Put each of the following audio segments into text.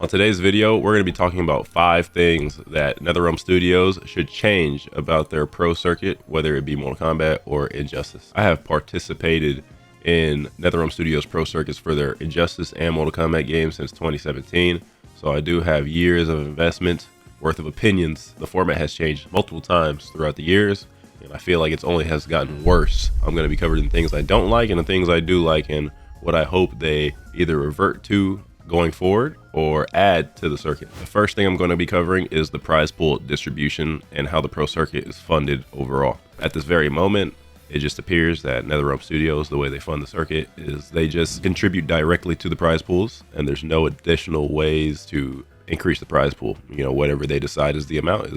On today's video, we're going to be talking about 5 things that NetherRealm Studios should change about their pro circuit, whether it be Mortal Kombat or Injustice. I have participated in NetherRealm Studios pro circuits for their Injustice and Mortal Kombat games since 2017, so I do have years of investment worth of opinions. The format has changed multiple times throughout the years, and I feel like it's only has gotten worse. I'm going to be covering things I don't like and the things I do like, and what I hope they either revert to going forward or add to the circuit. The first thing I'm going to be covering is the prize pool distribution and how the pro circuit is funded overall. At this very moment, it just appears that NetherRealm Studios, the way they fund the circuit is they just contribute directly to the prize pools, and there's no additional ways to increase the prize pool. You know, whatever they decide is the amount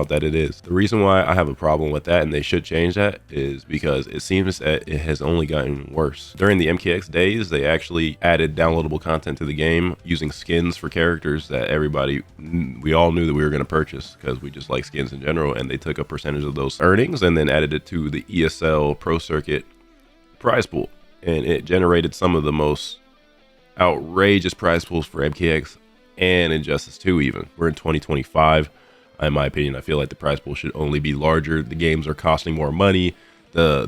that it is. The reason why I have a problem with that, and they should change that, is because it seems that it has only gotten worse. During the MKX days, they actually added downloadable content to the game using skins for characters that we all knew that we were going to purchase because we just like skins in general, and they took a percentage of those earnings and then added it to the ESL Pro Circuit prize pool, and it generated some of the most outrageous prize pools for MKX and Injustice 2 even. We're in 2025. In my opinion, I feel like the prize pool should only be larger. The games are costing more money. The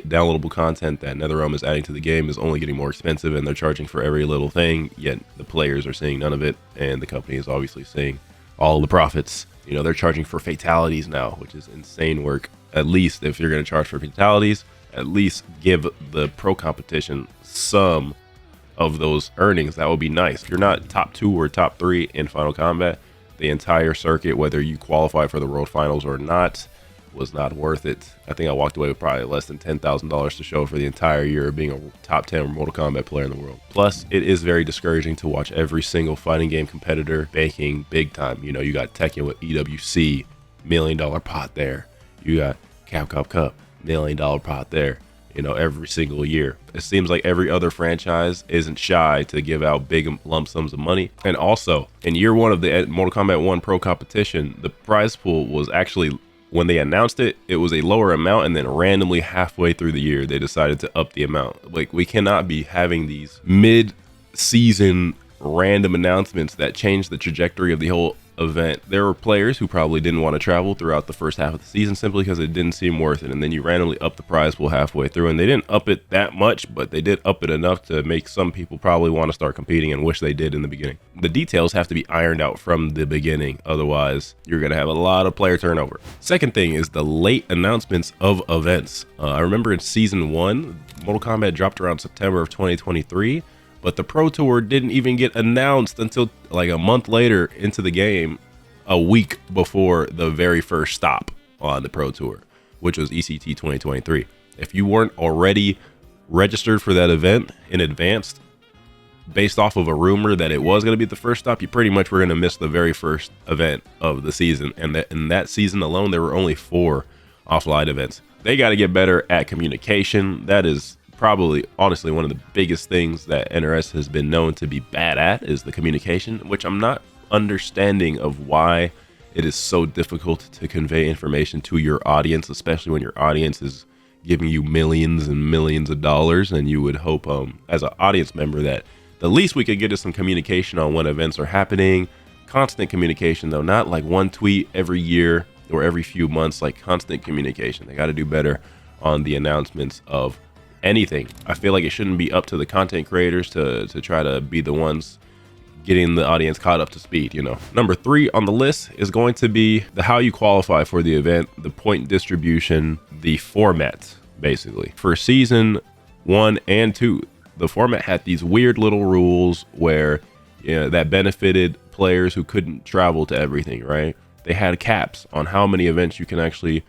downloadable content that NetherRealm is adding to the game is only getting more expensive, and they're charging for every little thing, yet the players are seeing none of it, and the company is obviously seeing all the profits. You know, they're charging for fatalities now, which is insane work. At least if you're going to charge for fatalities, at least give the pro competition some of those earnings. That would be nice. If you're not top 2 or top 3 in Final Kombat, the entire circuit, whether you qualify for the World Finals or not, was not worth it. I think I walked away with probably less than $10,000 to show for the entire year of being a top 10 Mortal Kombat player in the world. Plus, it is very discouraging to watch every single fighting game competitor banking big time. You know, you got Tekken with EWC, $1 million pot there. You got Capcom Cup, $1 million pot there. You know, every single year. It seems like every other franchise isn't shy to give out big lump sums of money. And also, in year 1 of the Mortal Kombat 1 Pro competition, the prize pool was actually, when they announced it, it was a lower amount, and then randomly halfway through the year, they decided to up the amount. Like, we cannot be having these mid-season random announcements that change the trajectory of the whole event. There were players who probably didn't want to travel throughout the first half of the season simply because it didn't seem worth it, and then you randomly up the prize pool halfway through, and they didn't up it that much, but they did up it enough to make some people probably want to start competing and wish they did in the beginning. The details have to be ironed out from the beginning, otherwise you're going to have a lot of player turnover. Second thing is the late announcements of events. I remember in season 1, Mortal Kombat dropped around September of 2023, but the Pro Tour didn't even get announced until like a month later into the game, a week before the very first stop on the Pro Tour, which was ECT 2023. If you weren't already registered for that event in advance, based off of a rumor that it was going to be the first stop, you pretty much were going to miss the very first event of the season. And that in that season alone, there were only 4 offline events. They got to get better at communication. That is probably honestly one of the biggest things that NRS has been known to be bad at, is the communication, which I'm not understanding of why it is so difficult to convey information to your audience, especially when your audience is giving you millions and millions of dollars, and you would hope as an audience member that the least we could get is some communication on when events are happening. Constant communication though, not like one tweet every year or every few months, like constant communication. They got to do better on the announcements of anything. I feel like it shouldn't be up to the content creators to try to be the ones getting the audience caught up to speed, you know. Number 3 on the list is going to be how you qualify for the event, the point distribution, the format, basically. For season 1 and 2, the format had these weird little rules where, you know, that benefited players who couldn't travel to everything, right? They had caps on how many events you can actually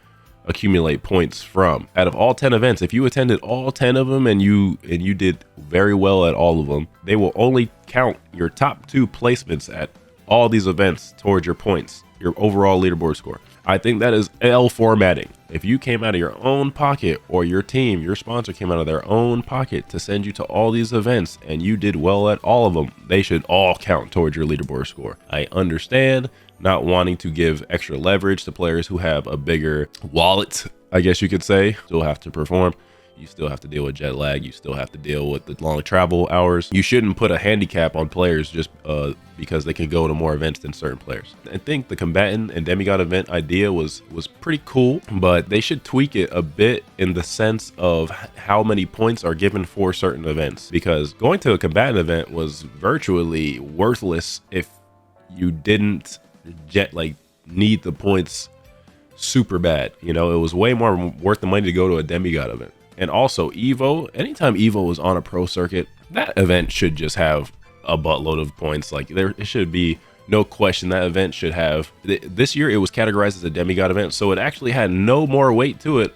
accumulate points from. Out of all 10 events, if you attended all 10 of them and you did very well at all of them, they will only count your top 2 placements at all these events towards your points, your overall leaderboard score. I think that is L formatting. If you came out of your own pocket, or your team, your sponsor came out of their own pocket to send you to all these events and you did well at all of them, they should all count towards your leaderboard score. I understand not wanting to give extra leverage to players who have a bigger wallet, I guess you could say, still have to perform. You still have to deal with jet lag. You still have to deal with the long travel hours. You shouldn't put a handicap on players just because they can go to more events than certain players. I think the combatant and demigod event idea was pretty cool, but they should tweak it a bit in the sense of how many points are given for certain events, because going to a combatant event was virtually worthless if you didn't need the points super bad. You know, it was way more worth the money to go to a demigod event. And also Evo, anytime Evo was on a pro circuit, that event should just have a buttload of points. Like it should be no question that event should have. This year it was categorized as a demigod event, so it actually had no more weight to it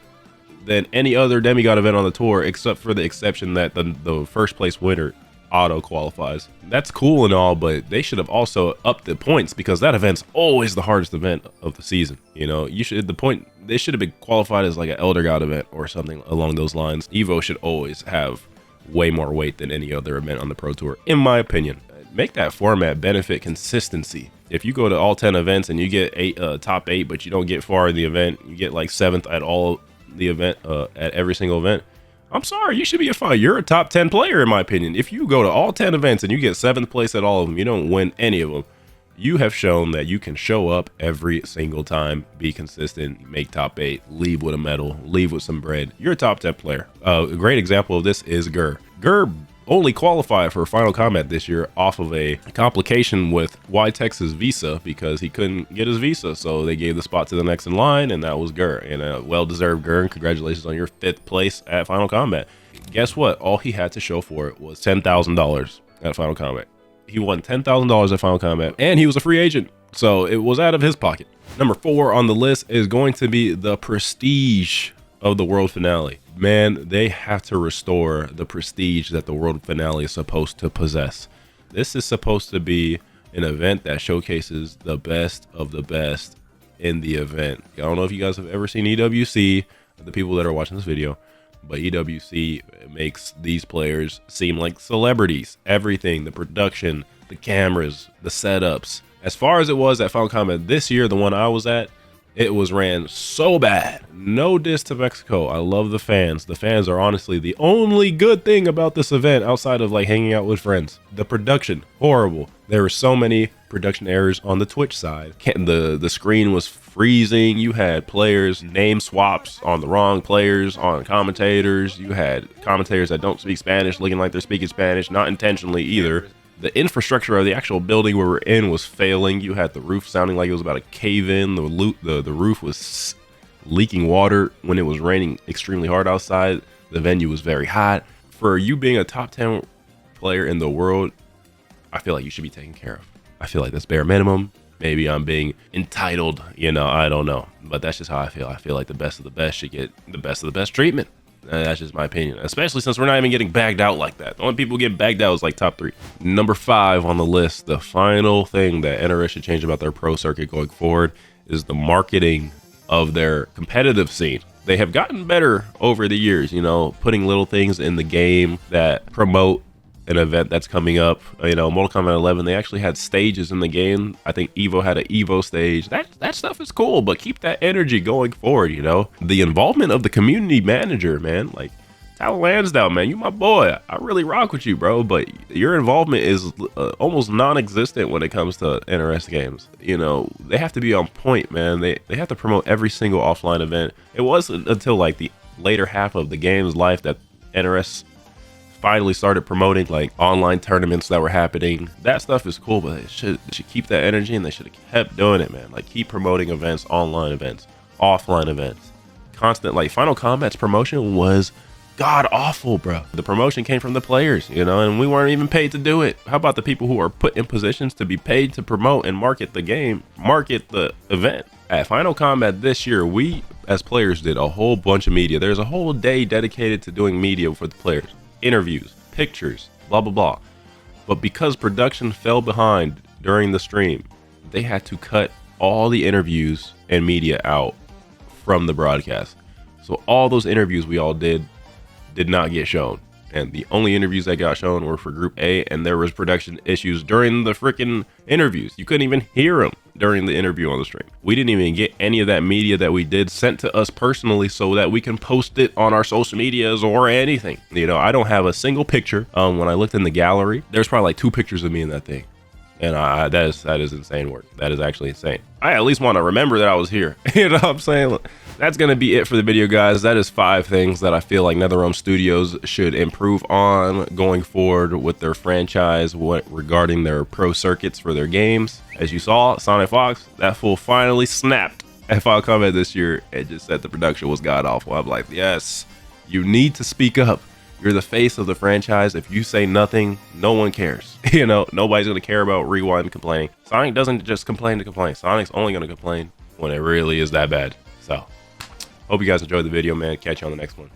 than any other demigod event on the tour, except for the exception that the first place winner auto qualifies. That's cool and all, but they should have also upped the points, because that event's always the hardest event of the season. You know, they should have been qualified as like an Elder God event or something along those lines. Evo should always have way more weight than any other event on the Pro Tour, in my opinion. Make that format benefit consistency. If you go to all 10 events and you get top 8, but you don't get far in the event, you get like 7th at all the event, at every single event, I'm sorry, you should be you're a top 10 player, in my opinion. If you go to all 10 events and you get 7th place at all of them, you don't win any of them, you have shown that you can show up every single time, be consistent, make top 8, leave with a medal, leave with some bread. You're a top 10 player. A great example of this is Gur. Gur only qualified for Final Kombat this year off of a complication with Y-Tex's visa, because he couldn't get his visa, so they gave the spot to the next in line, and that was Gur. And a well-deserved Gur, and congratulations on your 5th place at Final Kombat. Guess what? All he had to show for it was $10,000 at Final Kombat. He won $10,000 at Final Kombat, and he was a free agent, so it was out of his pocket. Number 4 on the list is going to be the prestige of the world finale. Man, they have to restore the prestige that the world finale is supposed to possess. This is supposed to be an event that showcases the best of the best in the event. I don't know if you guys have ever seen EWC, the people that are watching this video, but EWC makes these players seem like celebrities. Everything, the production, the cameras, the setups. As far as it was at Final Kombat this year, the one I was at, it was ran so bad. No diss to Mexico. I love the fans. The fans are honestly the only good thing about this event outside of like hanging out with friends. The production, horrible. There were so many production errors on the Twitch side. The screen was freezing. You had players name swaps on the wrong players, on commentators. You had commentators that don't speak Spanish looking like they're speaking Spanish, not intentionally either. The infrastructure of the actual building where we're in was failing. You had the roof sounding like it was about to cave in. The roof was leaking water when it was raining extremely hard outside. The venue was very hot. For you being a top 10 player in the world, I feel like you should be taken care of. I feel like that's bare minimum. Maybe I'm being entitled, you know, I don't know. But that's just how I feel. I feel like the best of the best should get the best of the best treatment. That's just my opinion, especially since we're not even getting bagged out like that. The only people getting bagged out is like top 3. Number 5 on the list, the final thing that NRS should change about their pro circuit going forward is the marketing of their competitive scene. They have gotten better over the years, you know, putting little things in the game that promote an event that's coming up. You know, Mortal Kombat 11, they actually had stages in the game. I think Evo had an Evo stage. That stuff is cool, but keep that energy going forward, you know? The involvement of the community manager, man, like Tal Lansdowne, man, you my boy. I really rock with you, bro, but your involvement is almost non-existent when it comes to NRS games. You know, they have to be on point, man. They have to promote every single offline event. It wasn't until like the later half of the game's life that NRS finally started promoting like online tournaments that were happening. That stuff is cool, but they should keep that energy, and they should have kept doing it, man. Like keep promoting events, online events, offline events, constant. Like Final Kombat's promotion was god awful, bro. The promotion came from the players, you know, and we weren't even paid to do it. How about the people who are put in positions to be paid to promote and market the game, market the event? At Final Kombat this year, we as players did a whole bunch of media. There's a whole day dedicated to doing media for the players. Interviews, pictures, blah blah blah. But because production fell behind during the stream, they had to cut all the interviews and media out from the broadcast. So all those interviews we all did not get shown, and the only interviews that got shown were for Group A, and there was production issues during the freaking interviews. You couldn't even hear them. during the interview on the stream. We didn't even get any of that media that we did sent to us personally so that we can post it on our social medias or anything. You know, I don't have a single picture. When I looked in the gallery, there's probably like 2 pictures of me in that thing. And that is insane work. That is actually insane. I at least want to remember that I was here. You know what I'm saying? That's going to be it for the video, guys. That is 5 things that I feel like NetherRealm Studios should improve on going forward with their franchise regarding their pro circuits for their games. As you saw, Sonic Fox, that fool finally snapped at Final Kombat this year and just said the production was god awful. I'm like, yes, you need to speak up. You're the face of the franchise. If you say nothing, no one cares. You know, nobody's going to care about Rewind complaining. Sonic doesn't just complain to complain. Sonic's only going to complain when it really is that bad. So, hope you guys enjoyed the video, man. Catch you on the next one.